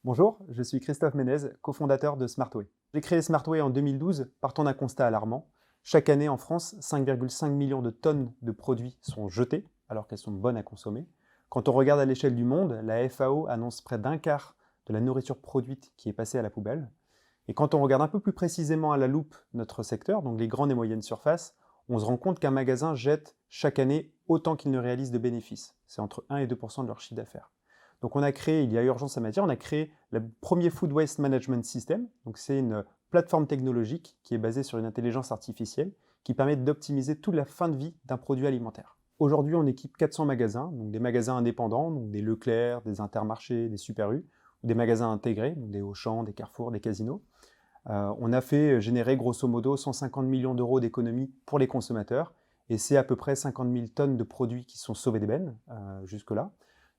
Bonjour, je suis Christophe Ménez, cofondateur de Smartway. J'ai créé Smartway en 2012 partant d'un constat alarmant. Chaque année en France, 5,5 millions de tonnes de produits sont jetées alors qu'elles sont bonnes à consommer. Quand on regarde à l'échelle du monde, la FAO annonce près d'un quart de la nourriture produite qui est passée à la poubelle. Et quand on regarde un peu plus précisément à la loupe notre secteur, donc les grandes et moyennes surfaces, on se rend compte qu'un magasin jette chaque année autant qu'il ne réalise de bénéfices. C'est entre 1 et 2% de leur chiffre d'affaires. Donc on a créé, il y a urgence à matière, on a créé le premier Food Waste Management System. Donc c'est une plateforme technologique qui est basée sur une intelligence artificielle qui permet d'optimiser toute la fin de vie d'un produit alimentaire. Aujourd'hui, on équipe 400 magasins, donc des magasins indépendants, donc des Leclerc, des Intermarchés, des Super U, ou des magasins intégrés, donc des Auchan, des Carrefour, des Casinos. On a fait générer grosso modo 150 millions d'euros d'économies pour les consommateurs, et c'est à peu près 50 000 tonnes de produits qui sont sauvés d'ébène jusque-là.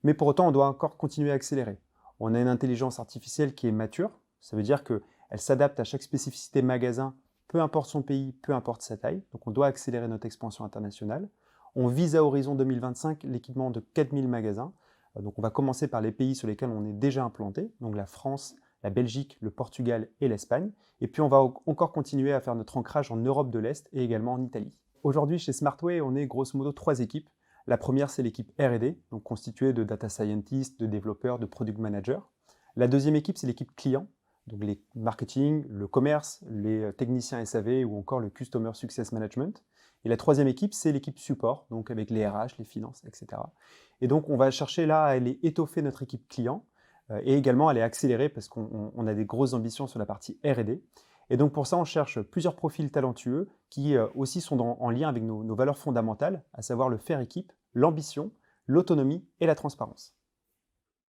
Mais pour autant, on doit encore continuer à accélérer. On a une intelligence artificielle qui est mature, ça veut dire qu'elle s'adapte à chaque spécificité magasin, peu importe son pays, peu importe sa taille, donc on doit accélérer notre expansion internationale. On vise à horizon 2025 l'équipement de 4000 magasins, donc on va commencer par les pays sur lesquels on est déjà implanté, donc la France, la Belgique, le Portugal et l'Espagne. Et puis on va encore continuer à faire notre ancrage en Europe de l'Est et également en Italie. Aujourd'hui, chez Smartway, on est grosso modo 3 équipes. La première, c'est l'équipe R&D, donc constituée de data scientists, de développeurs, de product managers. La deuxième équipe, c'est l'équipe client, donc les marketing, le commerce, les techniciens SAV ou encore le Customer Success Management. Et la troisième équipe, c'est l'équipe support, donc avec les RH, les finances, etc. Et donc, on va chercher là à aller étoffer notre équipe client et également à aller accélérer parce qu'on a des grosses ambitions sur la partie R&D. Et donc, pour ça, on cherche plusieurs profils talentueux qui aussi sont en lien avec nos valeurs fondamentales, à savoir le faire équipe, l'ambition, l'autonomie et la transparence.